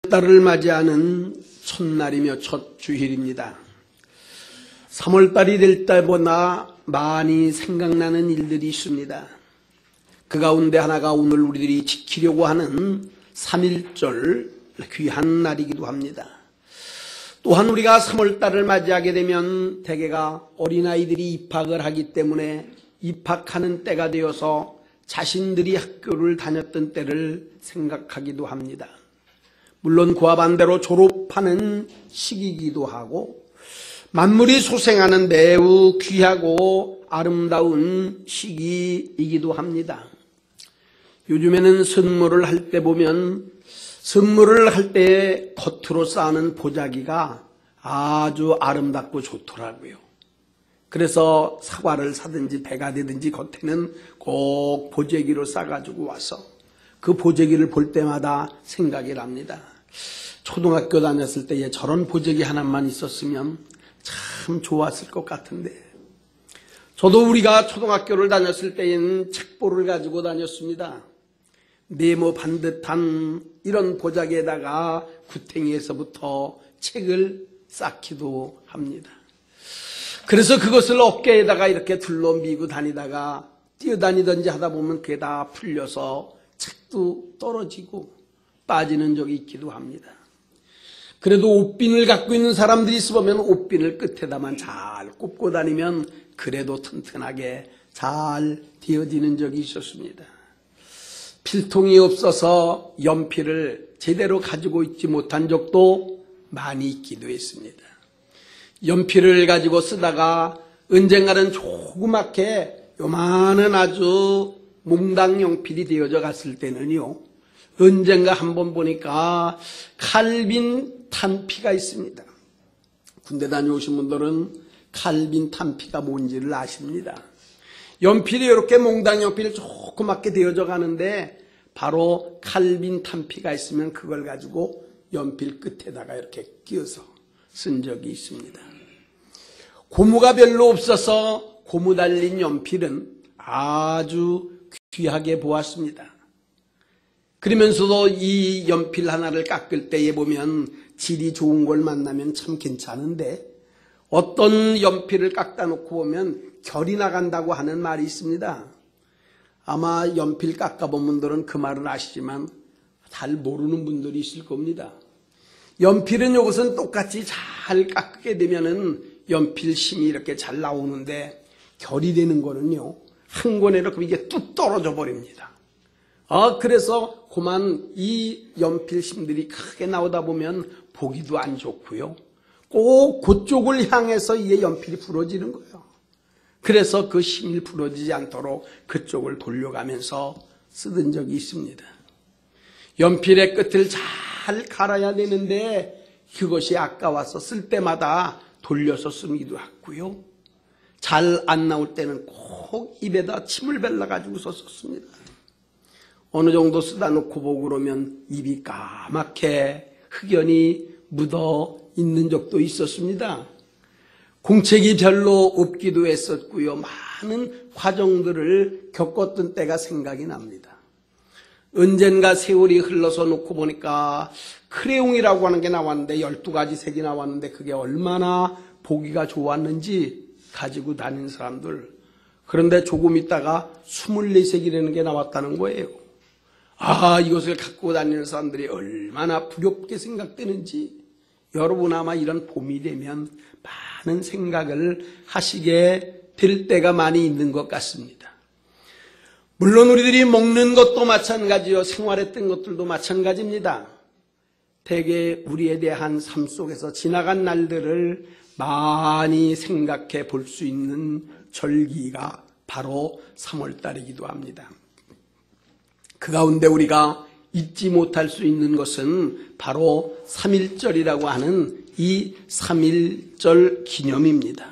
달을 맞이하는 첫날이며 첫 주일입니다. 3월달이 될 때보다 많이 생각나는 일들이 있습니다. 그 가운데 하나가 오늘 우리들이 지키려고 하는 3.1절 귀한 날이기도 합니다. 또한 우리가 3월달을 맞이하게 되면 대개가 어린아이들이 입학을 하기 때문에 입학하는 때가 되어서 자신들이 학교를 다녔던 때를 생각하기도 합니다. 물론 그와 반대로 졸업하는 시기이기도 하고 만물이 소생하는 매우 귀하고 아름다운 시기이기도 합니다. 요즘에는 선물을 할 때 보면 선물을 할 때 겉으로 쌓는 보자기가 아주 아름답고 좋더라고요. 그래서 사과를 사든지 배가 되든지 겉에는 꼭 보자기로 싸가지고 와서 그 보자기를 볼 때마다 생각이 납니다. 초등학교 다녔을 때에 저런 보자기 하나만 있었으면 참 좋았을 것 같은데, 저도 우리가 초등학교를 다녔을 때에는 책보를 가지고 다녔습니다. 네모 반듯한 이런 보자기에다가 구탱이에서부터 책을 쌓기도 합니다. 그래서 그것을 어깨에다가 이렇게 둘러미고 다니다가 뛰어다니든지 하다 보면 그게 다 풀려서 책도 떨어지고 빠지는 적이 있기도 합니다. 그래도 옷빈을 갖고 있는 사람들이 있으면 옷빈을 끝에다만 잘 꼽고 다니면 그래도 튼튼하게 잘 되어지는 적이 있었습니다. 필통이 없어서 연필을 제대로 가지고 있지 못한 적도 많이 있기도 했습니다. 연필을 가지고 쓰다가 언젠가는 조그맣게 요만한 아주 몽당 연필이 되어져 갔을 때는요, 언젠가 한번 보니까 칼빈 탄피가 있습니다. 군대 다녀오신 분들은 칼빈 탄피가 뭔지를 아십니다. 연필이 이렇게 몽당 연필이 조그맣게 되어져 가는데 바로 칼빈 탄피가 있으면 그걸 가지고 연필 끝에다가 이렇게 끼워서 쓴 적이 있습니다. 고무가 별로 없어서 고무 달린 연필은 아주 귀하게 보았습니다. 그러면서도 이 연필 하나를 깎을 때에 보면 질이 좋은 걸 만나면 참 괜찮은데 어떤 연필을 깎다 놓고 보면 결이 나간다고 하는 말이 있습니다. 아마 연필 깎아본 분들은 그 말을 아시지만 잘 모르는 분들이 있을 겁니다. 연필은 이것은 똑같이 잘 깎게 되면은 연필 심이 이렇게 잘 나오는데 결이 되는 거는요, 한 권에 이렇게 이게 뚝 떨어져 버립니다. 그래서 그만 이 연필 심들이 크게 나오다 보면 보기도 안 좋고요. 꼭 그쪽을 향해서 이 연필이 부러지는 거예요. 그래서 그 심이 부러지지 않도록 그쪽을 돌려가면서 쓰던 적이 있습니다. 연필의 끝을 잘 갈아야 되는데 그것이 아까워서 쓸 때마다 돌려서 쓰기도 했고요. 잘 안 나올 때는 꼭 입에다 침을 뱉어가지고서 썼습니다. 어느 정도 쓰다 놓고 보고 그러면 입이 까맣게 흑연이 묻어 있는 적도 있었습니다. 공책이 별로 없기도 했었고요. 많은 과정들을 겪었던 때가 생각이 납니다. 언젠가 세월이 흘러서 놓고 보니까 크레용이라고 하는 게 나왔는데 12가지 색이 나왔는데 그게 얼마나 보기가 좋았는지 가지고 다니는 사람들. 그런데 조금 있다가 24색이라는 게 나왔다는 거예요. 아, 이것을 갖고 다니는 사람들이 얼마나 부럽게 생각되는지 여러분 아마 이런 봄이 되면 많은 생각을 하시게 될 때가 많이 있는 것 같습니다. 물론 우리들이 먹는 것도 마찬가지요. 생활했던 것들도 마찬가지입니다. 대개 우리에 대한 삶 속에서 지나간 날들을 많이 생각해 볼 수 있는 절기가 바로 3월달이기도 합니다. 그 가운데 우리가 잊지 못할 수 있는 것은 바로 3.1절이라고 하는 이 3.1절 기념입니다.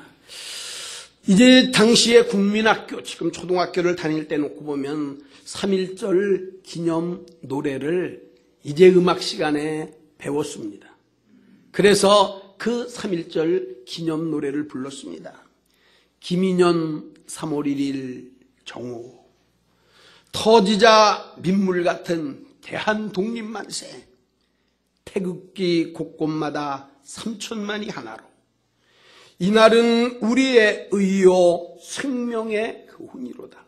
이제 당시의 국민학교, 지금 초등학교를 다닐 때 놓고 보면 3.1절 기념 노래를 이제 음악 시간에 배웠습니다. 그래서 그 3.1절 기념 노래를 불렀습니다. 김인현 3월 1일 정오, 터지자 민물 같은 대한독립만세, 태극기 곳곳마다 3천만이 하나로, 이날은 우리의 의요 생명의 교훈이로다.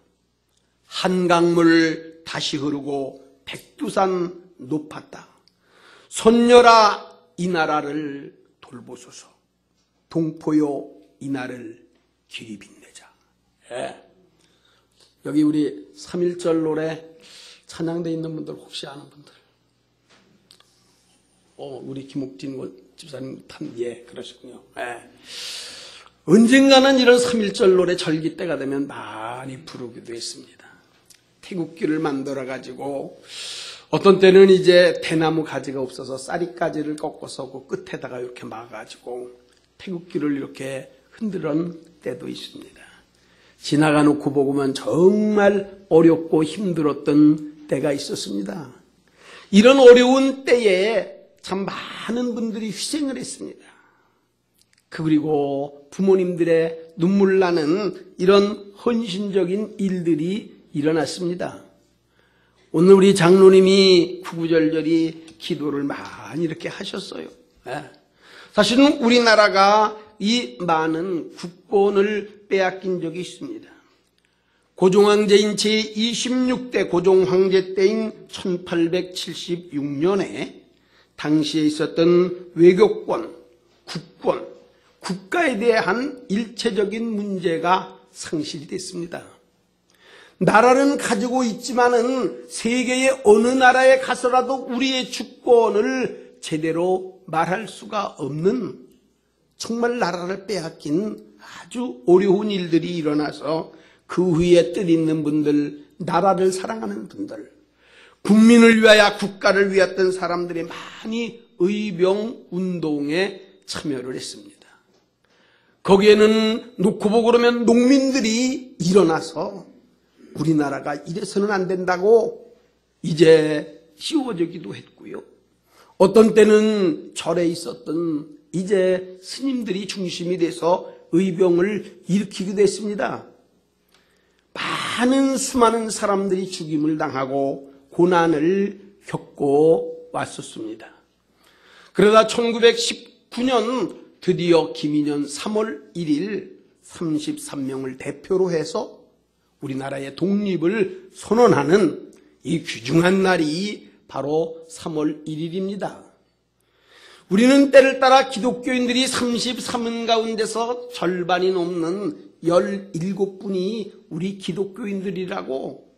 한강물 다시 흐르고 백두산 높았다. 손녀라 이 나라를 돌보소서. 동포요 이 날을 길이 빛내자. 예. 여기 우리 3.1절 노래 찬양대 있는 분들 혹시 아는 분들? 우리 김옥진 집사님 예, 그러시군요. 예. 언젠가는 이런 3.1절 노래 절기 때가 되면 많이 부르기도 했습니다. 태극기를 만들어 가지고 어떤 때는 이제 대나무 가지가 없어서 쌀이가지를 꺾어서 그 끝에다가 이렇게 막아가지고 태극기를 이렇게 흔들은 때도 있습니다. 지나가 놓고 보면 정말 어렵고 힘들었던 때가 있었습니다. 이런 어려운 때에 참 많은 분들이 희생을 했습니다. 그리고 부모님들의 눈물 나는 이런 헌신적인 일들이 일어났습니다. 오늘 우리 장로님이 구구절절히 기도를 많이 이렇게 하셨어요. 사실은 우리나라가 이 많은 국권을 빼앗긴 적이 있습니다. 고종황제인 제26대 고종황제 때인 1876년에 당시에 있었던 외교권, 국권, 국가에 대한 일체적인 문제가 상실이 됐습니다. 나라는 가지고 있지만은 세계의 어느 나라에 가서라도 우리의 주권을 제대로 말할 수가 없는 정말 나라를 빼앗긴 아주 어려운 일들이 일어나서 그 위에 뜰 있는 분들, 나라를 사랑하는 분들, 국민을 위하여 국가를 위했던 사람들이 많이 의병운동에 참여를 했습니다. 거기에는 놓고 보고 그러면 농민들이 일어나서 우리나라가 이래서는 안 된다고 이제 씌워주기도 했고요. 어떤 때는 절에 있었던 이제 스님들이 중심이 돼서 의병을 일으키기도 했습니다. 많은 수많은 사람들이 죽임을 당하고 고난을 겪고 왔었습니다. 그러다 1919년 드디어 김인현 3월 1일 33명을 대표로 해서 우리나라의 독립을 선언하는 이 귀중한 날이 바로 3월 1일입니다. 우리는 때를 따라 기독교인들이 33인 가운데서 절반이 넘는 17분이 우리 기독교인들이라고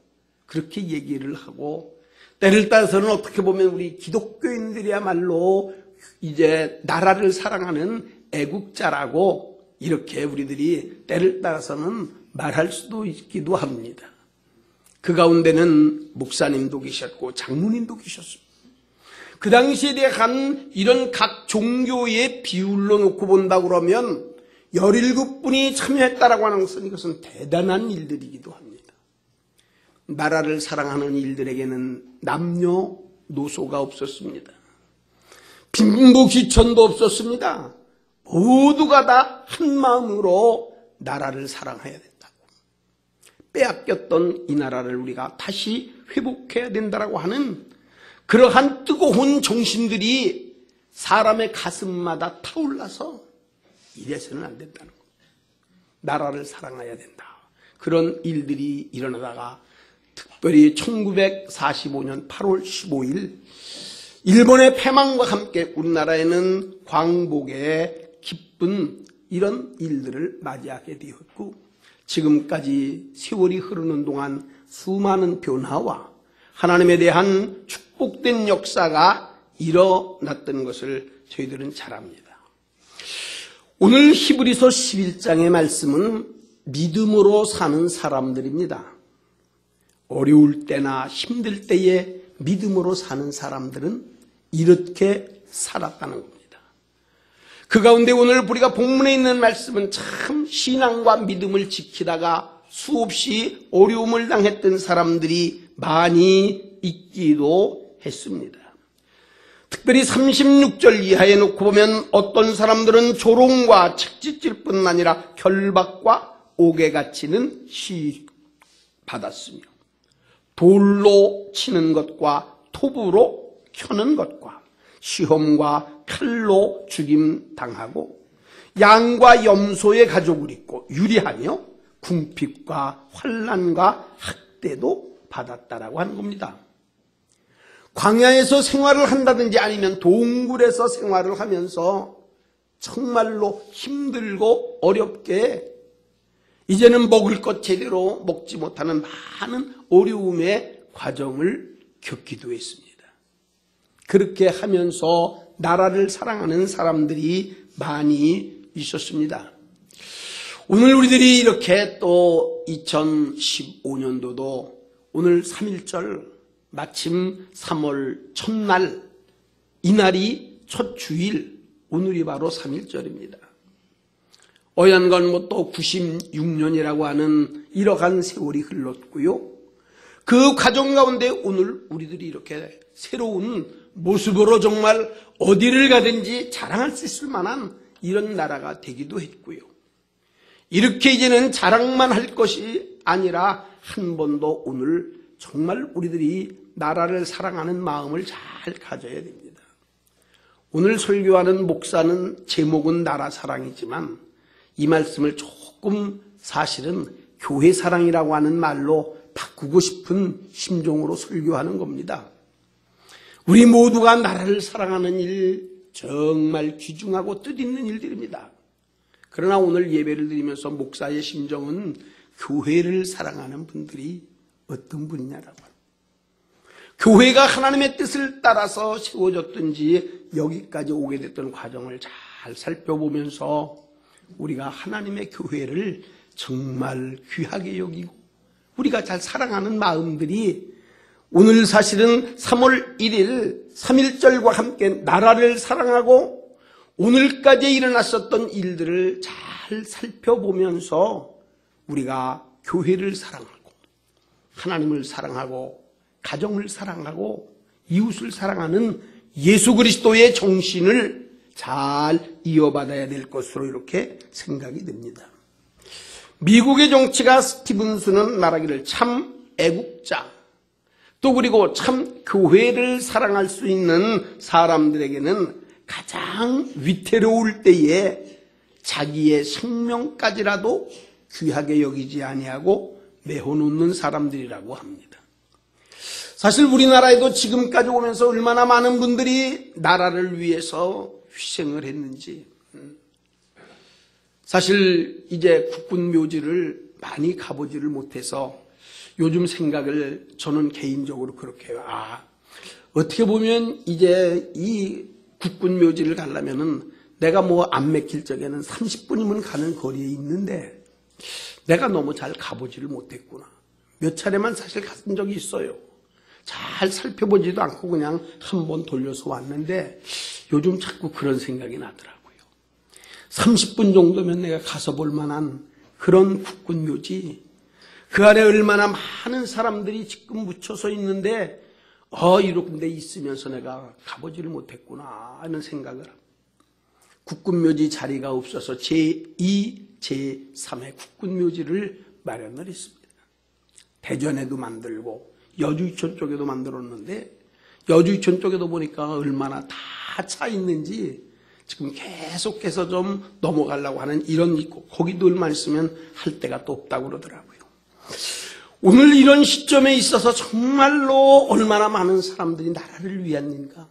그렇게 얘기를 하고, 때를 따라서는 어떻게 보면 우리 기독교인들이야말로 이제 나라를 사랑하는 애국자라고 이렇게 우리들이 때를 따라서는 말할 수도 있기도 합니다. 그 가운데는 목사님도 계셨고 장로님도 계셨습니다. 그 당시에 대한 이런 각 종교의 비율로 놓고 본다고 그러면 17분이 참여했다라고 하는 것은 이것은 대단한 일들이기도 합니다. 나라를 사랑하는 일들에게는 남녀노소가 없었습니다. 빈부 귀천도 없었습니다. 모두가 다 한 마음으로 나라를 사랑해야 된다고. 빼앗겼던 이 나라를 우리가 다시 회복해야 된다고 하는 그러한 뜨거운 정신들이 사람의 가슴마다 타올라서 이래서는 안 된다는 겁니다. 나라를 사랑해야 된다. 그런 일들이 일어나다가 특별히 1945년 8월 15일 일본의 패망과 함께 우리나라에는 광복의 기쁜 이런 일들을 맞이하게 되었고, 지금까지 세월이 흐르는 동안 수많은 변화와 하나님에 대한 축복된 역사가 일어났던 것을 저희들은 잘 압니다. 오늘 히브리서 11장의 말씀은 믿음으로 사는 사람들입니다. 어려울 때나 힘들 때에 믿음으로 사는 사람들은 이렇게 살았다는 겁니다. 그 가운데 오늘 우리가 본문에 있는 말씀은 참 신앙과 믿음을 지키다가 수없이 어려움을 당했던 사람들이 많이 있기도 했습니다. 특별히 36절 이하에 놓고 보면 어떤 사람들은 조롱과 책짓질 뿐 아니라 결박과 옥에 갇히는 시 받았으며 돌로 치는 것과 톱으로 켜는 것과 시험과 칼로 죽임 당하고 양과 염소의 가죽을 입고 유리하며 궁핍과 환난과 학대도 받았다라고 하는 겁니다. 광야에서 생활을 한다든지 아니면 동굴에서 생활을 하면서 정말로 힘들고 어렵게 이제는 먹을 것 제대로 먹지 못하는 많은 어려움의 과정을 겪기도 했습니다. 그렇게 하면서 나라를 사랑하는 사람들이 많이 있었습니다. 오늘 우리들이 이렇게 또 2015년도도 오늘 3.1절 마침 3월 첫날 이날이 첫 주일, 오늘이 바로 3.1절입니다. 어연건 뭐 또 96년이라고 하는 이러한 세월이 흘렀고요. 그 과정 가운데 오늘 우리들이 이렇게 새로운 모습으로 정말 어디를 가든지 자랑할 수 있을 만한 이런 나라가 되기도 했고요. 이렇게 이제는 자랑만 할 것이 아니라 한 번도 오늘 정말 우리들이 나라를 사랑하는 마음을 잘 가져야 됩니다. 오늘 설교하는 목사는 제목은 나라 사랑이지만 이 말씀을 조금 사실은 교회 사랑이라고 하는 말로 바꾸고 싶은 심정으로 설교하는 겁니다. 우리 모두가 나라를 사랑하는 일 정말 귀중하고 뜻있는 일들입니다. 그러나 오늘 예배를 드리면서 목사의 심정은 교회를 사랑하는 분들이 어떤 분이냐라고 합니다. 교회가 하나님의 뜻을 따라서 세워졌든지 여기까지 오게 됐던 과정을 잘 살펴보면서 우리가 하나님의 교회를 정말 귀하게 여기고 우리가 잘 사랑하는 마음들이 오늘 사실은 3월 1일 3.1절과 함께 나라를 사랑하고 오늘까지 일어났었던 일들을 잘 살펴보면서 우리가 교회를 사랑하고 하나님을 사랑하고 가정을 사랑하고 이웃을 사랑하는 예수 그리스도의 정신을 잘 이어받아야 될 것으로 이렇게 생각이 됩니다. 미국의 정치가 스티븐스는 말하기를 참 애국자 또 그리고 참 교회를 사랑할 수 있는 사람들에게는 가장 위태로울 때에 자기의 생명까지라도 귀하게 여기지 아니하고 내어놓는 사람들이라고 합니다. 사실 우리나라에도 지금까지 오면서 얼마나 많은 분들이 나라를 위해서 희생을 했는지, 사실 이제 국군묘지를 많이 가보지를 못해서 요즘 생각을 저는 개인적으로 그렇게 해요. 어떻게 보면 이제 이 국군묘지를 가려면은 내가 뭐 안 맥힐 적에는 30분이면 가는 거리에 있는데 내가 너무 잘 가보지를 못했구나. 몇 차례만 사실 갔던 적이 있어요. 잘 살펴보지도 않고 그냥 한번 돌려서 왔는데 요즘 자꾸 그런 생각이 나더라고요. 30분 정도면 내가 가서 볼 만한 그런 국군묘지, 그 안에 얼마나 많은 사람들이 지금 묻혀서 있는데 이렇게 데 있으면서 내가 가보지를 못했구나 하는 생각을 합니다. 국군묘지 자리가 없어서 제2, 제3의 국군묘지를 마련을 했습니다. 대전에도 만들고 여주이천 쪽에도 만들었는데 여주이천 쪽에도 보니까 얼마나 다 차 있는지 지금 계속해서 좀 넘어가려고 하는 이런 있고 거기도 얼마 있으면 할 데가 또 없다고 그러더라고요. 오늘 이런 시점에 있어서 정말로 얼마나 많은 사람들이 나라를 위한 일인가.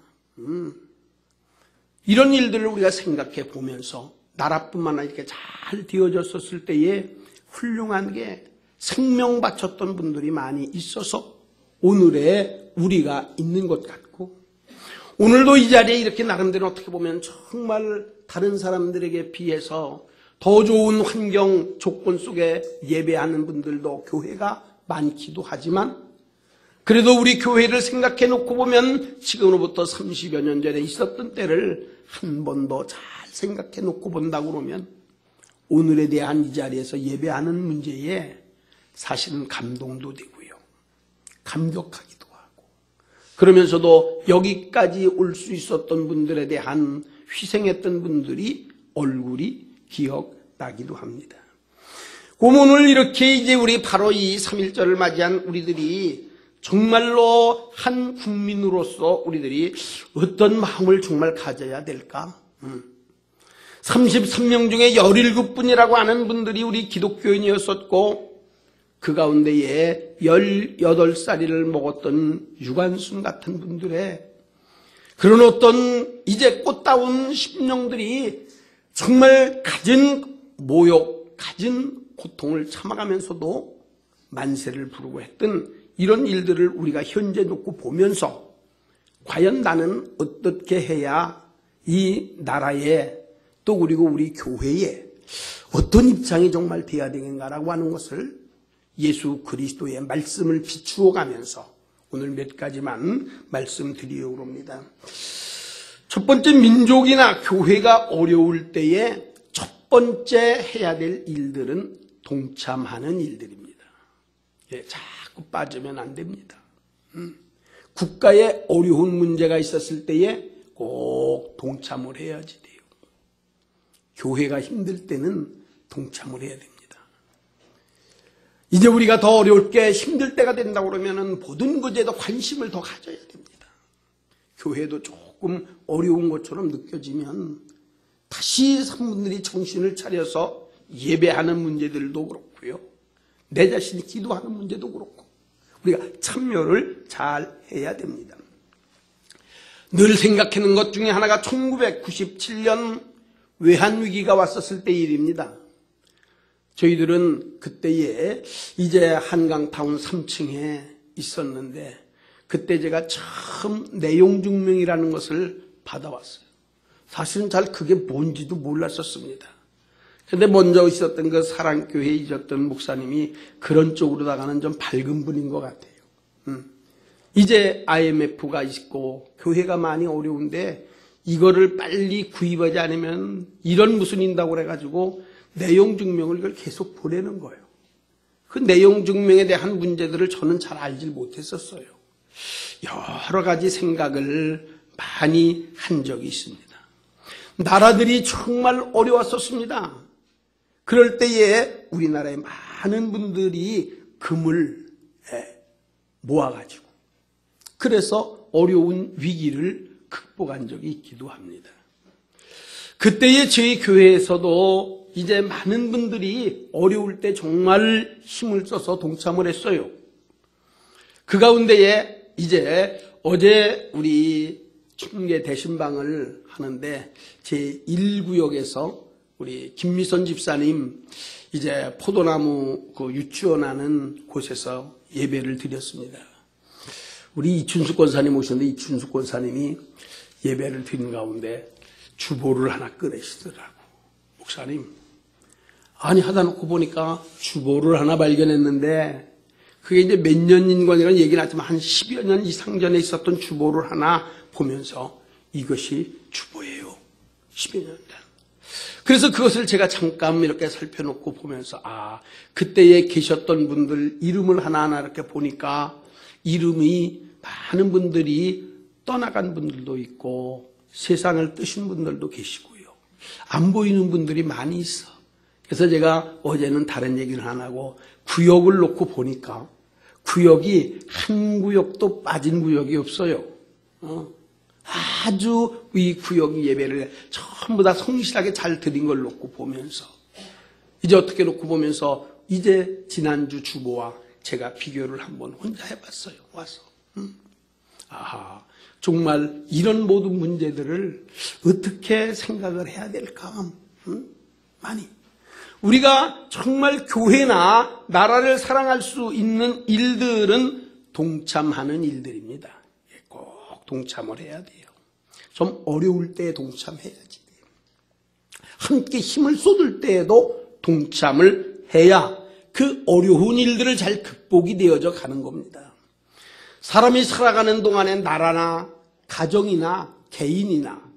이런 일들을 우리가 생각해 보면서 나라뿐만 아니라 이렇게 잘 되어졌었을 때에 훌륭한 게 생명 바쳤던 분들이 많이 있어서 오늘의 우리가 있는 것 같고 오늘도 이 자리에 이렇게 나름대로 어떻게 보면 정말 다른 사람들에게 비해서 더 좋은 환경 조건 속에 예배하는 분들도 교회가 많기도 하지만 그래도 우리 교회를 생각해 놓고 보면 지금으로부터 30여 년 전에 있었던 때를 한 번 더 잘 생각해 놓고 본다고 그러면 오늘에 대한 이 자리에서 예배하는 문제에 사실은 감동도 되고요. 감격하기도 하고 그러면서도 여기까지 올 수 있었던 분들에 대한 희생했던 분들이 얼굴이 기억나기도 합니다. 오늘 이렇게 이제 우리 바로 이 3.1절을 맞이한 우리들이 정말로 한 국민으로서 우리들이 어떤 마음을 정말 가져야 될까? 33명 중에 17분이라고 하는 분들이 우리 기독교인이었었고 그 가운데에 18살이를 먹었던 유관순 같은 분들의 그런 어떤 이제 꽃다운 심령들이 정말 갖은 모욕, 갖은 고통을 참아가면서도 만세를 부르고 했던 이런 일들을 우리가 현재 놓고 보면서 과연 나는 어떻게 해야 이 나라에 또 그리고 우리 교회에 어떤 입장이 정말 돼야 되는가라고 하는 것을 예수 그리스도의 말씀을 비추어 가면서 오늘 몇 가지만 말씀드리려고 합니다. 첫 번째, 민족이나 교회가 어려울 때에 첫 번째 해야 될 일들은 동참하는 일들입니다. 자꾸 빠지면 안 됩니다. 국가에 어려운 문제가 있었을 때에 꼭 동참을 해야지 돼요. 교회가 힘들 때는 동참을 해야 됩니다. 이제 우리가 더 어려울게 힘들 때가 된다고 그러면 모든 것에도 관심을 더 가져야 됩니다. 교회도 조금 어려운 것처럼 느껴지면 다시 성분들이 정신을 차려서 예배하는 문제들도 그렇고요. 내 자신이 기도하는 문제도 그렇고 우리가 참여를 잘 해야 됩니다. 늘 생각하는 것 중에 하나가 1997년 외환위기가 왔었을 때 일입니다. 저희들은 그때에 이제 한강타운 3층에 있었는데 그때 제가 처음 내용증명이라는 것을 받아왔어요. 사실은 잘 그게 뭔지도 몰랐었습니다. 근데 먼저 있었던 그 사랑교회에 있었던 목사님이 그런 쪽으로다가는 좀 밝은 분인 것 같아요. 이제 IMF가 있고 교회가 많이 어려운데 이거를 빨리 구입하지 않으면 이런 무슨 인다고 그래가지고 내용 증명을 이걸 계속 보내는 거예요. 그 내용 증명에 대한 문제들을 저는 잘 알지 못했었어요. 여러 가지 생각을 많이 한 적이 있습니다. 나라들이 정말 어려웠었습니다. 그럴 때에 우리나라의 많은 분들이 금을 모아가지고 그래서 어려운 위기를 극복한 적이 있기도 합니다. 그때에 저희 교회에서도 이제 많은 분들이 어려울 때 정말 힘을 써서 동참을 했어요. 그 가운데에 이제 어제 우리 춘계 대신방을 하는데 제1구역에서 우리 김미선 집사님 이제 포도나무 그 유치원하는 곳에서 예배를 드렸습니다. 우리 이춘숙 권사님 오셨는데 이춘숙 권사님이 예배를 드린 가운데 주보를 하나 꺼내시더라고. 목사님, 아니 하다 놓고 보니까 주보를 하나 발견했는데 그게 이제 몇 년인 거니까 얘기는 하지만 한 10여 년 이상 전에 있었던 주보를 하나 보면서 이것이 주보예요. 10여 년 전. 그래서 그것을 제가 잠깐 이렇게 살펴놓고 보면서 그때에 계셨던 분들 이름을 하나하나 이렇게 보니까 이름이 많은 분들이 떠나간 분들도 있고 세상을 뜨신 분들도 계시고요. 안 보이는 분들이 많이 있어. 그래서 제가 어제는 다른 얘기를 안 하고 구역을 놓고 보니까 구역이 한 구역도 빠진 구역이 없어요. 아주 이 구역 예배를 전부 다 성실하게 잘 드린 걸 놓고 보면서 이제 어떻게 놓고 보면서 이제 지난주 주보와 제가 비교를 한번 혼자 해봤어요. 와서 아하, 정말 이런 모든 문제들을 어떻게 생각을 해야 될까? 많이 우리가 정말 교회나 나라를 사랑할 수 있는 일들은 동참하는 일들입니다. 꼭 동참을 해야 돼요. 좀 어려울 때 동참해야지. 함께 힘을 쏟을 때에도 동참을 해야 그 어려운 일들을 잘 극복이 되어져 가는 겁니다. 사람이 살아가는 동안에 나라나 가정이나 개인이나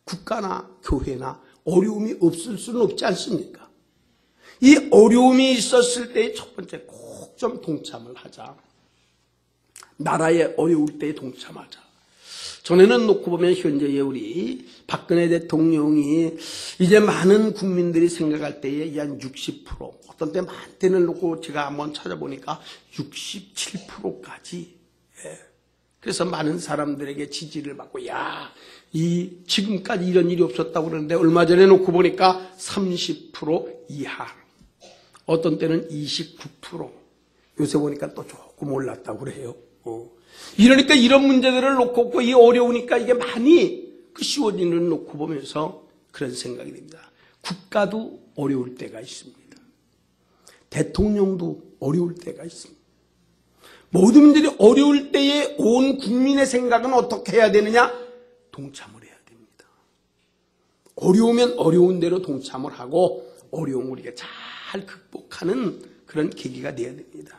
국가나 교회나 어려움이 없을 수는 없지 않습니까? 이 어려움이 있었을 때 첫 번째 꼭 좀 동참을 하자. 나라의 어려울 때 동참하자. 전에는 놓고 보면 현재의 우리 박근혜 대통령이 이제 많은 국민들이 생각할 때에 한 60%, 어떤 때 많게는 놓고 제가 한번 찾아보니까 67%까지. 그래서 많은 사람들에게 지지를 받고, 야, 지금까지 이런 일이 없었다고 그러는데 얼마 전에 놓고 보니까 30% 이하. 어떤 때는 29%. 요새 보니까 또 조금 올랐다고 그래요. 이러니까 이런 문제들을 놓고 이 어려우니까 이게 많이 쉬워지는 놓고 보면서 그런 생각이 듭니다. 국가도 어려울 때가 있습니다. 대통령도 어려울 때가 있습니다. 모든 분들이 어려울 때에 온 국민의 생각은 어떻게 해야 되느냐? 동참을 해야 됩니다. 어려우면 어려운 대로 동참을 하고 어려움을 우리가 잘 극복하는 그런 계기가 되어야 됩니다.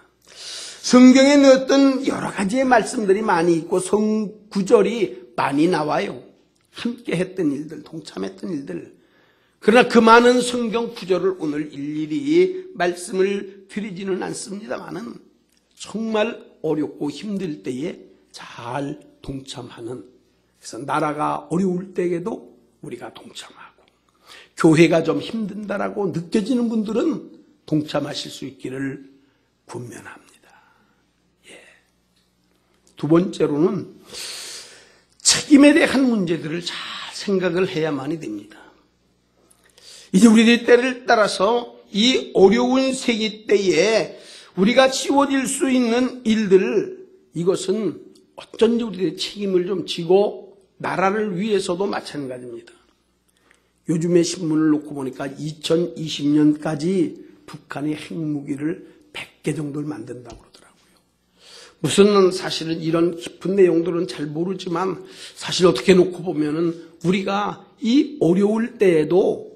성경에 넣었던 여러 가지의 말씀들이 많이 있고 성구절이 많이 나와요. 함께 했던 일들, 동참했던 일들. 그러나 그 많은 성경 구절을 오늘 일일이 말씀을 드리지는 않습니다만은 정말 어렵고 힘들 때에 잘 동참하는, 그래서 나라가 어려울 때에도 우리가 동참하고 교회가 좀 힘든다라고 느껴지는 분들은 동참하실 수 있기를 권면합니다. 두 번째로는 책임에 대한 문제들을 잘 생각을 해야만이 됩니다. 이제 우리들 때를 따라서 이 어려운 세기 때에 우리가 지워질 수 있는 일들, 이것은 어쩐지 우리들의 책임을 좀 지고 나라를 위해서도 마찬가지입니다. 요즘에 신문을 놓고 보니까 2020년까지 북한이 핵무기를 100개 정도를 만든다고 그러더라고요. 무슨 사실은 이런 깊은 내용들은 잘 모르지만 사실 어떻게 놓고 보면은 우리가 이 어려울 때에도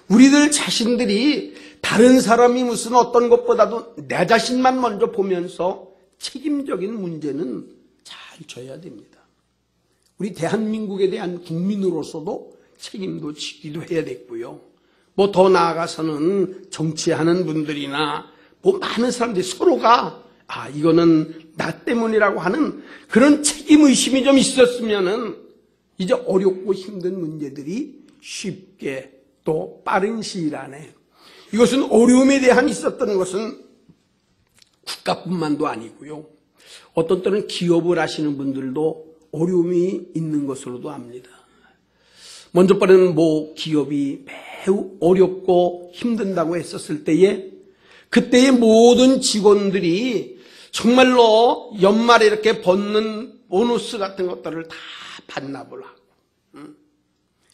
우리들 자신들이 다른 사람이 무슨 어떤 것보다도 내 자신만 먼저 보면서 책임적인 문제는 잘 져야 됩니다. 우리 대한민국에 대한 국민으로서도 책임도 지기도 해야 됐고요. 뭐 더 나아가서는 정치하는 분들이나 뭐 많은 사람들이 서로가 이거는 나 때문이라고 하는 그런 책임의식이 좀 있었으면은 이제 어렵고 힘든 문제들이 쉽게 또 빠른 시일 안에, 이것은 어려움에 대한 있었던 것은 국가뿐만도 아니고요. 어떤 때는 기업을 하시는 분들도 어려움이 있는 것으로도 압니다. 먼저 번에는 뭐 기업이 매우 어렵고 힘든다고 했었을 때에 그때의 모든 직원들이 정말로 연말에 이렇게 받는 보너스 같은 것들을 다 반납을 하고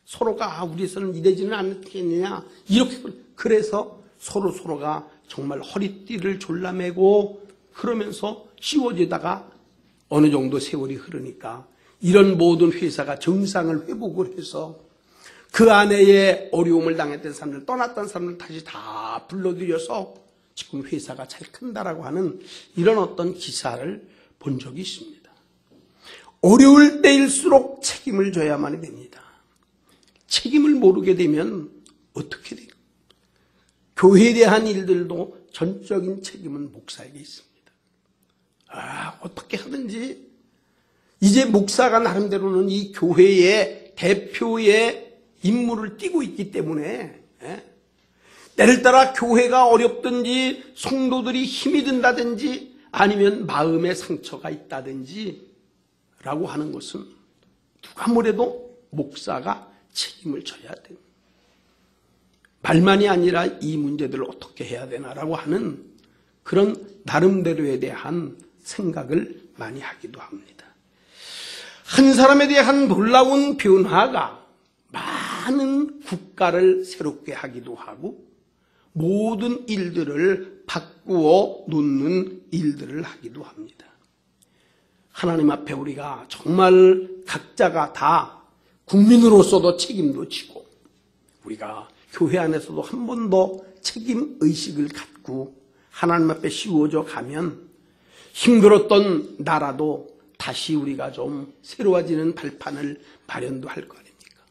서로가 우리에서는 이러지는 않겠느냐 이렇게, 그래서 서로가 정말 허리띠를 졸라매고 그러면서 씌워지다가 어느 정도 세월이 흐르니까 이런 모든 회사가 정상을 회복을 해서 그 안에의 어려움을 당했던 사람들, 떠났던 사람들 다시 다 불러들여서 지금 회사가 잘 큰다라고 하는 이런 어떤 기사를 본 적이 있습니다. 어려울 때일수록 책임을 져야만 됩니다. 책임을 모르게 되면 어떻게 돼요? 교회에 대한 일들도 전적인 책임은 목사에게 있습니다. 어떻게 하든지 이제 목사가 나름대로는 이 교회의 대표의 임무를 띠고 있기 때문에 때를 따라 교회가 어렵든지 성도들이 힘이 든다든지 아니면 마음의 상처가 있다든지 라고 하는 것은 누가 뭐래도 목사가 책임을 져야 돼요. 말만이 아니라 이 문제들을 어떻게 해야 되나라고 하는 그런 나름대로에 대한 생각을 많이 하기도 합니다. 한 사람에 대한 놀라운 변화가 많은 국가를 새롭게 하기도 하고 모든 일들을 바꾸어 놓는 일들을 하기도 합니다. 하나님 앞에 우리가 정말 각자가 다 국민으로서도 책임도 지고 우리가 교회 안에서도 한 번 더 책임의식을 갖고 하나님 앞에 씌워져 가면 힘들었던 나라도 다시 우리가 좀 새로워지는 발판을 마련도 할 거 아닙니까?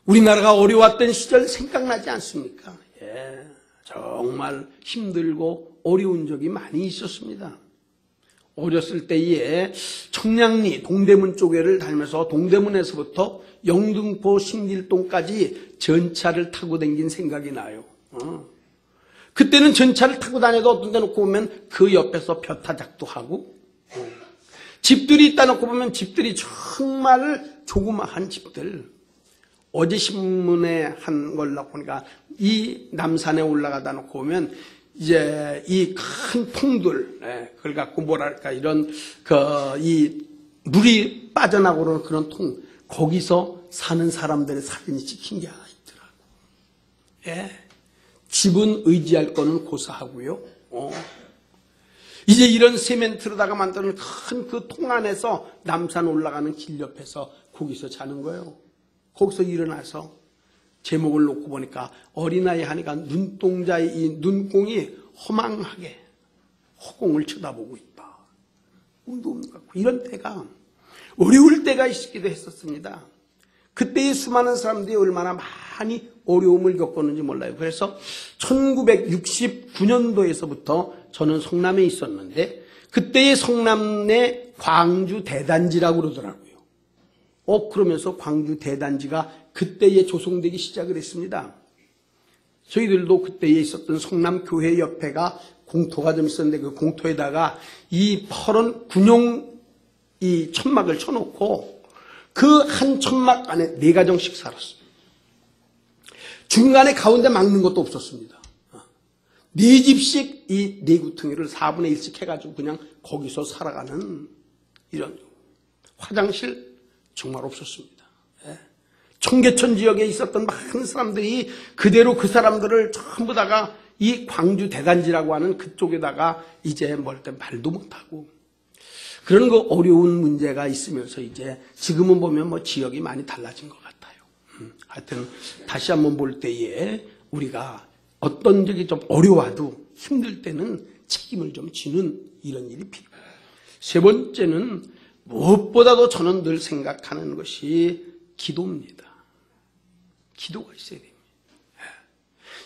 우리나라가 어려웠던 시절 생각나지 않습니까? 정말 힘들고 어려운 적이 많이 있었습니다. 어렸을 때에 청량리 동대문 쪽에를 다니면서 동대문에서부터 영등포 신길동까지 전차를 타고 다닌 생각이 나요. 그때는 전차를 타고 다녀도 어떤 데 놓고 보면 그 옆에서 벼타작도 하고 집들이 있다 놓고 보면 집들이 정말 조그마한 집들. 어제 신문에 한 걸로 보니까 이 남산에 올라가다 놓고 보면 이제 이 큰 통들, 그걸 갖고 뭐랄까 이런 이 물이 빠져나오는 그런 통, 거기서 사는 사람들의 사진이 찍힌 게 하나 있더라고. 집은 의지할 거는 고사하고요. 이제 이런 세멘트로다가 만드는 큰 그 통 안에서 남산 올라가는 길 옆에서 거기서 자는 거예요. 거기서 일어나서 제목을 놓고 보니까 어린아이 하니까 눈동자의 이 눈공이 허망하게 허공을 쳐다보고 있다. 꿈도 없는 것 같고 이런 때가 어려울 때가 있기도 했었습니다. 그때의 수많은 사람들이 얼마나 많이 어려움을 겪었는지 몰라요. 그래서 1969년도에서부터 저는 성남에 있었는데 그때의 성남의 광주 대단지라고 그러더라고요. 그러면서 광주 대단지가 그때에 조성되기 시작을 했습니다. 저희들도 그때에 있었던 성남교회 옆에가 공터가 좀 있었는데 그 공터에다가 이 퍼런 군용 이 천막을 쳐놓고 그 한 천막 안에 4가정씩 살았어요. 중간에 가운데 막는 것도 없었습니다. 4집씩 이 4구퉁이를 4분의 1씩 해가지고 그냥 거기서 살아가는 이런 화장실 정말 없었습니다. 청계천 지역에 있었던 많은 사람들이 그대로 그 사람들을 전부 다가 이 광주 대단지라고 하는 그쪽에다가 이제 뭘 때 말도 못하고 그런 그 어려운 문제가 있으면서 이제 지금은 보면 뭐 지역이 많이 달라진 것 같아요. 하여튼 다시 한번 볼 때에 우리가 어떤 적이 좀 어려워도 힘들 때는 책임을 좀 지는 이런 일이 필요해요. 세 번째는 무엇보다도 저는 늘 생각하는 것이 기도입니다. 기도가 있어야 됩니다.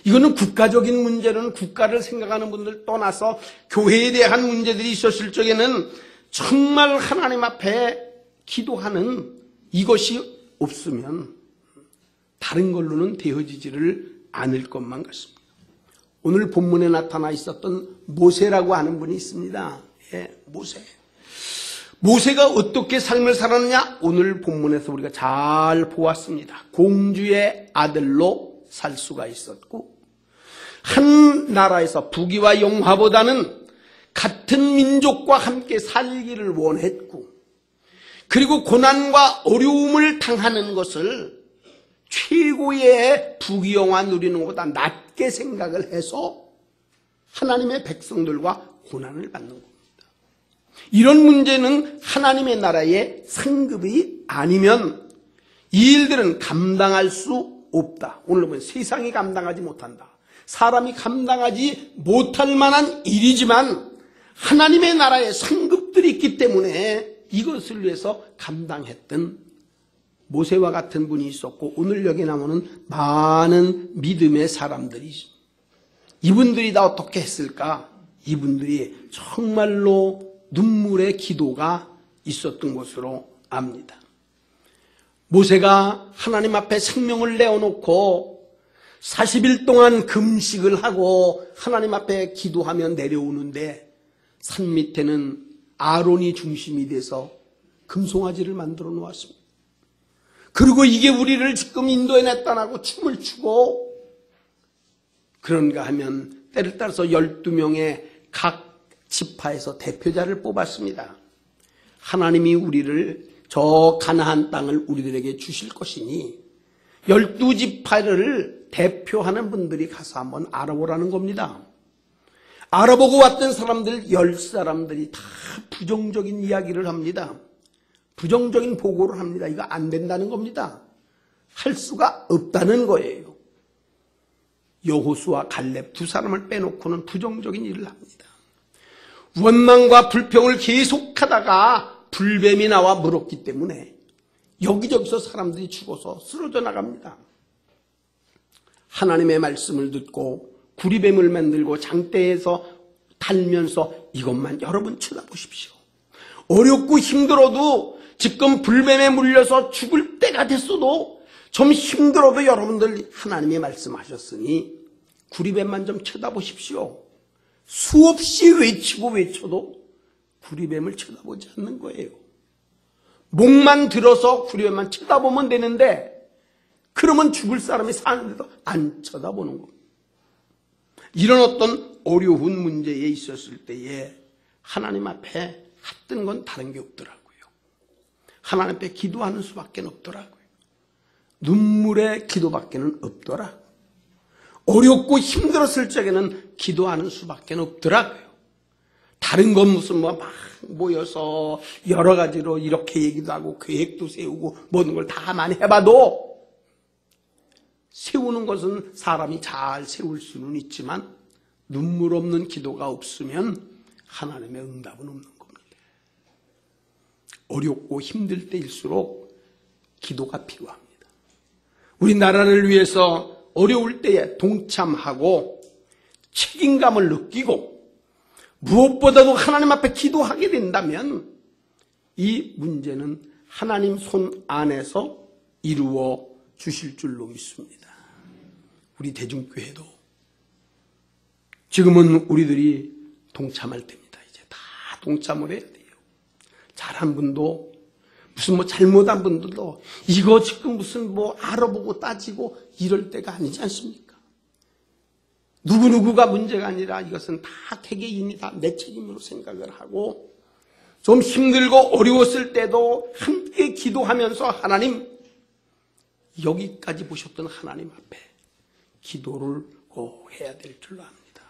이거는 국가적인 문제는 국가를 생각하는 분들 떠나서 교회에 대한 문제들이 있었을 적에는 정말 하나님 앞에 기도하는 이것이 없으면 다른 걸로는 되어지지를 않을 것만 같습니다. 오늘 본문에 나타나 있었던 모세라고 하는 분이 있습니다. 모세. 모세가 어떻게 삶을 살았느냐? 오늘 본문에서 우리가 잘 보았습니다. 공주의 아들로 살 수가 있었고 한 나라에서 부귀와 영화보다는 같은 민족과 함께 살기를 원했고 그리고 고난과 어려움을 당하는 것을 최고의 부귀 영화 누리는 것보다 낮게 생각을 해서 하나님의 백성들과 고난을 받는 겁니다. 이런 문제는 하나님의 나라의 상급이 아니면 이 일들은 감당할 수 없다. 오늘 보면 세상이 감당하지 못한다. 사람이 감당하지 못할 만한 일이지만 하나님의 나라의 상급들이 있기 때문에 이것을 위해서 감당했던 모세와 같은 분이 있었고 오늘 여기 나오는 많은 믿음의 사람들이 이분들이 다 어떻게 했을까? 이분들이 정말로 눈물의 기도가 있었던 것으로 압니다. 모세가 하나님 앞에 생명을 내어놓고 40일 동안 금식을 하고 하나님 앞에 기도하며 내려오는데 산 밑에는 아론이 중심이 돼서 금송아지를 만들어 놓았습니다. 그리고 이게 우리를 지금 인도해냈다고 춤을 추고, 그런가 하면 때를 따라서 12명의 각 지파에서 대표자를 뽑았습니다. 하나님이 우리를 저 가나안 땅을 우리들에게 주실 것이니 12지파를 대표하는 분들이 가서 한번 알아보라는 겁니다. 알아보고 왔던 사람들 10사람들이 다 부정적인 이야기를 합니다. 부정적인 보고를 합니다. 이거 안 된다는 겁니다. 할 수가 없다는 거예요. 여호수아 갈렙 두 사람을 빼놓고는 부정적인 일을 합니다. 원망과 불평을 계속하다가 불뱀이 나와 물었기 때문에 여기저기서 사람들이 죽어서 쓰러져 나갑니다. 하나님의 말씀을 듣고 구리뱀을 만들고 장대에서 달면서 이것만 여러분 쳐다보십시오. 어렵고 힘들어도 지금 불뱀에 물려서 죽을 때가 됐어도 좀 힘들어도 여러분들 하나님의 말씀하셨으니 구리뱀만 좀 쳐다보십시오. 수없이 외치고 외쳐도 구리뱀을 쳐다보지 않는 거예요. 목만 들어서 구리뱀만 쳐다보면 되는데 그러면 죽을 사람이 사는데도 안 쳐다보는 겁니다. 이런 어떤 어려운 문제에 있었을 때에 하나님 앞에 했던 건 다른 게 없더라고요. 하나님 앞에 기도하는 수밖에 없더라고요. 눈물의 기도밖에는 없더라고요. 어렵고 힘들었을 적에는 기도하는 수밖에 없더라고요. 다른 건 무슨 막 모여서 여러 가지로 이렇게 얘기도 하고 계획도 세우고 모든 걸 다 많이 해봐도 세우는 것은 사람이 잘 세울 수는 있지만 눈물 없는 기도가 없으면 하나님의 응답은 없는 겁니다. 어렵고 힘들 때일수록 기도가 필요합니다. 우리나라를 위해서 어려울 때에 동참하고 책임감을 느끼고 무엇보다도 하나님 앞에 기도하게 된다면 이 문제는 하나님 손 안에서 이루어 주실 줄로 믿습니다. 우리 대중교회도 지금은 우리들이 동참할 때입니다. 이제 다 동참을 해야 돼요. 잘한 분도 무슨 뭐 잘못한 분들도 이거 지금 무슨 뭐 알아보고 따지고 이럴 때가 아니지 않습니까? 누구누구가 문제가 아니라 이것은 다 개개인이 다 내 책임으로 생각을 하고 좀 힘들고 어려웠을 때도 함께 기도하면서 하나님 여기까지 보셨던 하나님 앞에 기도를 꼭 해야 될 줄로 압니다.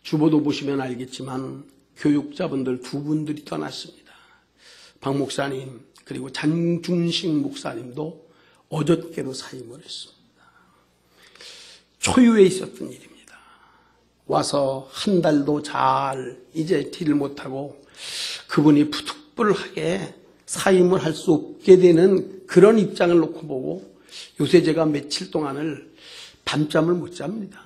주보도 보시면 알겠지만 교육자분들 두 분들이 떠났습니다. 박 목사님 그리고 장중식 목사님도 어저께로 사임을 했습니다. 초유에 있었던 일입니다. 와서 한 달도 잘 이제 딜을 못하고 그분이 푸득불하게 사임을 할 수 없게 되는 그런 입장을 놓고 보고 요새 제가 며칠 동안을 밤잠을 못 잡니다.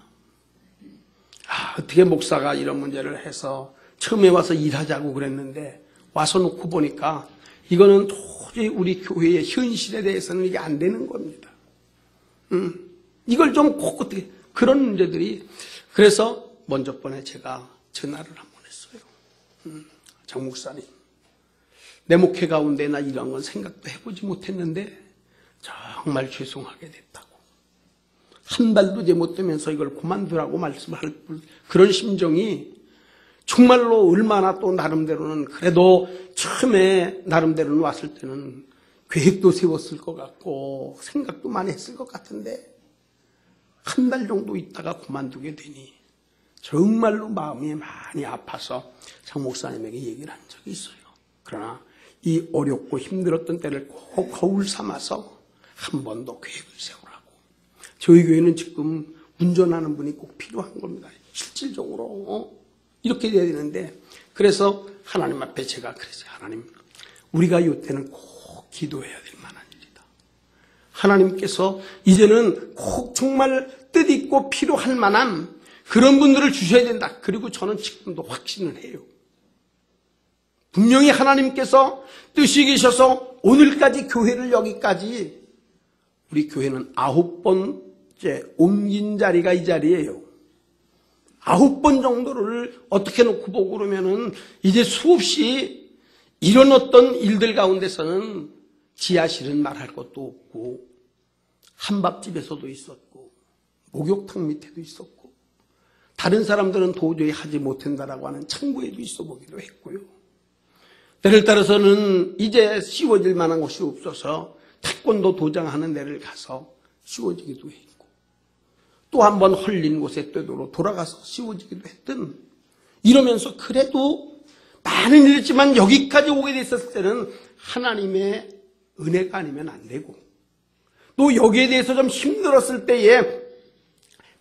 어떻게 목사가 이런 문제를 해서 처음에 와서 일하자고 그랬는데 와서 놓고 보니까 이거는 도저히 우리 교회의 현실에 대해서는 이게 안 되는 겁니다. 이걸 좀 꼭 어떻게 그런 문제들이 그래서 먼저 번에 제가 전화를 한번 했어요. 장 목사님 내 목회 가운데 나 이런 건 생각도 해보지 못했는데 정말 죄송하게 됐다고 한 달도 잘못되면서 이걸 그만두라고 말씀할 그런 심정이 정말로 얼마나 또 나름대로는 그래도 처음에 나름대로는 왔을 때는 계획도 세웠을 것 같고 생각도 많이 했을 것 같은데 한 달 정도 있다가 그만두게 되니 정말로 마음이 많이 아파서 장 목사님에게 얘기를 한 적이 있어요. 그러나 이 어렵고 힘들었던 때를 꼭 거울 삼아서 한 번 더 계획을 세우라고. 저희 교회는 지금 운전하는 분이 꼭 필요한 겁니다. 실질적으로 이렇게 돼야 되는데 그래서 하나님 앞에 제가 그랬어요. 하나님 우리가 이때는 꼭 기도해야 될 만한 일이다. 하나님께서 이제는 꼭 정말 뜻있고 필요할 만한 그런 분들을 주셔야 된다. 그리고 저는 지금도 확신을 해요. 분명히 하나님께서 뜻이 계셔서 오늘까지 교회를 여기까지, 우리 교회는 9번째 옮긴 자리가 이 자리예요. 9번 정도를 어떻게 놓고 보고 그러면은 이제 수없이 이런 어떤 일들 가운데서는 지하실은 말할 것도 없고, 한밥집에서도 있었고, 목욕탕 밑에도 있었고, 다른 사람들은 도저히 하지 못한다라고 하는 창고에도 있어 보기도 했고요. 때를 따라서는 이제 씌워질 만한 곳이 없어서 태권도 도장하는 데를 가서 씌워지기도 했고, 또 한 번 헐린 곳에 되도록 돌아가서 씌워지기도 했든, 이러면서 그래도 많은 일이 있지만 여기까지 오게 됐었을 때는 하나님의 은혜가 아니면 안 되고, 또 여기에 대해서 좀 힘들었을 때에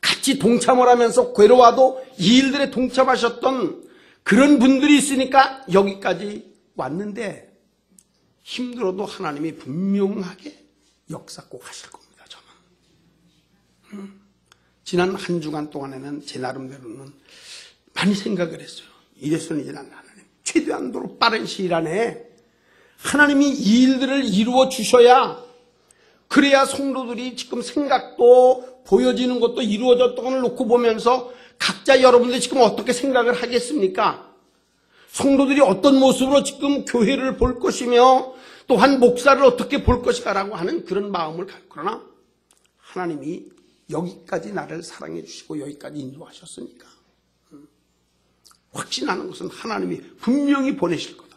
같이 동참을 하면서 괴로워도 이 일들에 동참하셨던 그런 분들이 있으니까 여기까지 왔는데, 힘들어도 하나님이 분명하게 역사 꼭 하실 겁니다. 저는 지난 한 주간 동안에는 제 나름대로는 많이 생각을 했어요. 이래서는 이제 하나님 최대한도로 빠른 시일 안에 하나님이 이 일들을 이루어 주셔야, 그래야 성도들이 지금 생각도 보여지는 것도 이루어졌던 걸 놓고 보면서 각자 여러분들이 지금 어떻게 생각을 하겠습니까? 성도들이 어떤 모습으로 지금 교회를 볼 것이며 또한 목사를 어떻게 볼 것인가라고 하는 그런 마음을 갖고, 그러나 하나님이 여기까지 나를 사랑해 주시고 여기까지 인도하셨으니까 확신하는 것은 하나님이 분명히 보내실 거다.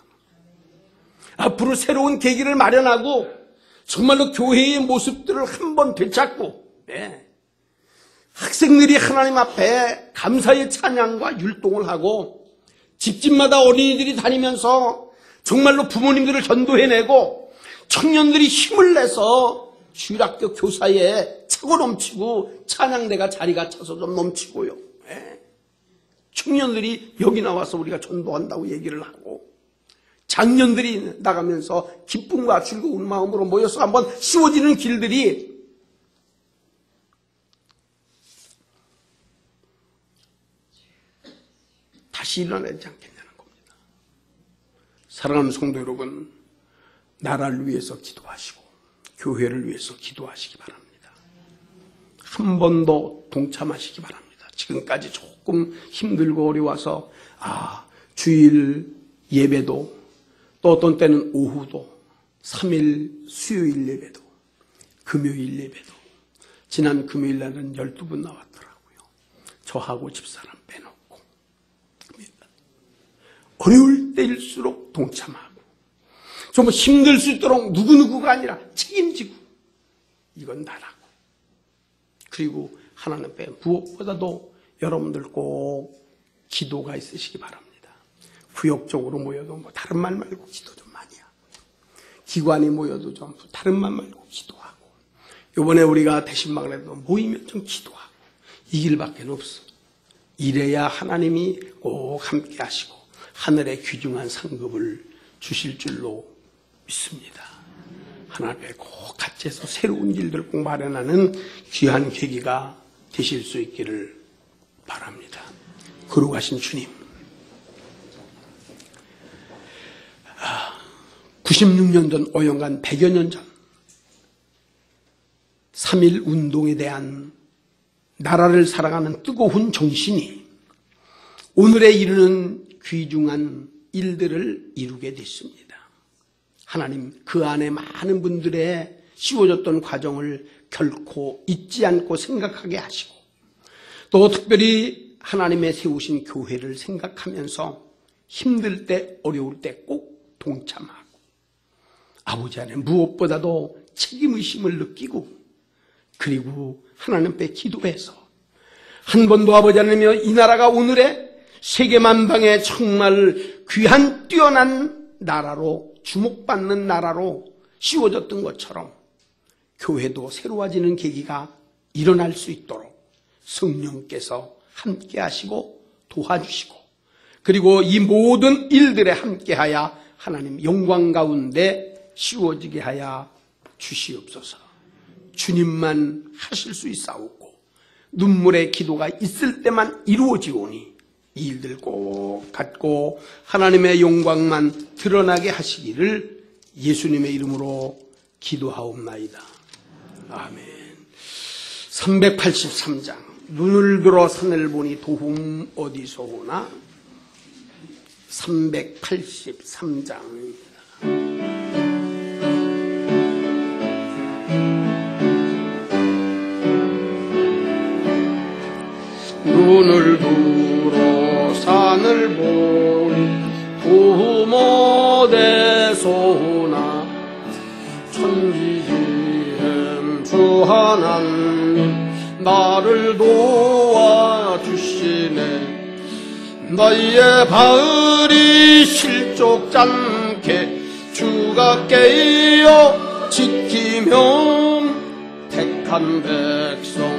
앞으로 새로운 계기를 마련하고 정말로 교회의 모습들을 한번 되찾고, 학생들이 하나님 앞에 감사의 찬양과 율동을 하고, 집집마다 어린이들이 다니면서 정말로 부모님들을 전도해내고, 청년들이 힘을 내서 주일학교 교사에 차고 넘치고 찬양대가 자리가 차서 좀 넘치고요. 청년들이 여기 나와서 우리가 전도한다고 얘기를 하고, 장년들이 나가면서 기쁨과 즐거운 마음으로 모여서 한번 씌워지는 길들이 다시 일어나지 않겠냐는 겁니다. 사랑하는 성도 여러분, 나라를 위해서 기도하시고 교회를 위해서 기도하시기 바랍니다. 한 번 더 동참하시기 바랍니다. 지금까지 조금 힘들고 어려워서 주일 예배도, 또 어떤 때는 오후도, 3일 수요일 예배도, 금요일 예배도, 지난 금요일 날은 12분 나왔더라고요. 저하고 집사람 빼놓고. 어려울 때일수록 동참하고, 좀 힘들 수 있도록 누구누구가 아니라 책임지고, 이건 나라고. 그리고 하나님 앞에 무엇보다도 여러분들 꼭 기도가 있으시기 바랍니다. 구역적으로 모여도 뭐 다른 말 말고 기도 좀 많이 하고, 기관이 모여도 좀 다른 말 말고 기도하고, 이번에 우리가 대신마을에도 모이면 좀 기도하고, 이 길밖에 없어. 이래야 하나님이 꼭 함께 하시고 하늘의 귀중한 상급을 주실 줄로 믿습니다. 하나님께 꼭 같이 해서 새로운 길들을 꼭 마련하는 귀한 계기가 되실 수 있기를 바랍니다. 거룩하신 주님, 96년 전, 5년간 100여 년 전 3.1 운동에 대한 나라를 사랑하는 뜨거운 정신이 오늘에 이르는 귀중한 일들을 이루게 됐습니다. 하나님, 그 안에 많은 분들의 씌워졌던 과정을 결코 잊지 않고 생각하게 하시고, 또 특별히 하나님의 세우신 교회를 생각하면서 힘들 때, 어려울 때 꼭 동참하고, 아버지 안에 무엇보다도 책임의식을 느끼고, 그리고 하나님 앞에 기도해서 한 번도 아버지 하나님이여, 이 나라가 오늘의 세계 만방에 정말 귀한 뛰어난 나라로, 주목받는 나라로 씌워졌던 것처럼 교회도 새로워지는 계기가 일어날 수 있도록 성령께서 함께 하시고 도와주시고, 그리고 이 모든 일들에 함께하여 하나님 영광 가운데 씌워지게 하여 주시옵소서. 주님만 하실 수 있사오고 눈물의 기도가 있을 때만 이루어지오니 이 일들 꼭 갖고 하나님의 영광만 드러나게 하시기를 예수님의 이름으로 기도하옵나이다. 아멘. 383장. 눈을 들어 산을 보니 도움 어디서 오나? 383장입니다. 눈을 들어 산을 보니 도움 어디서 오나? 천지지은 주 하나님 나를 도와주시네. 너희의 바울이 실족지 않게 주가 깨어 지키면 택한 백성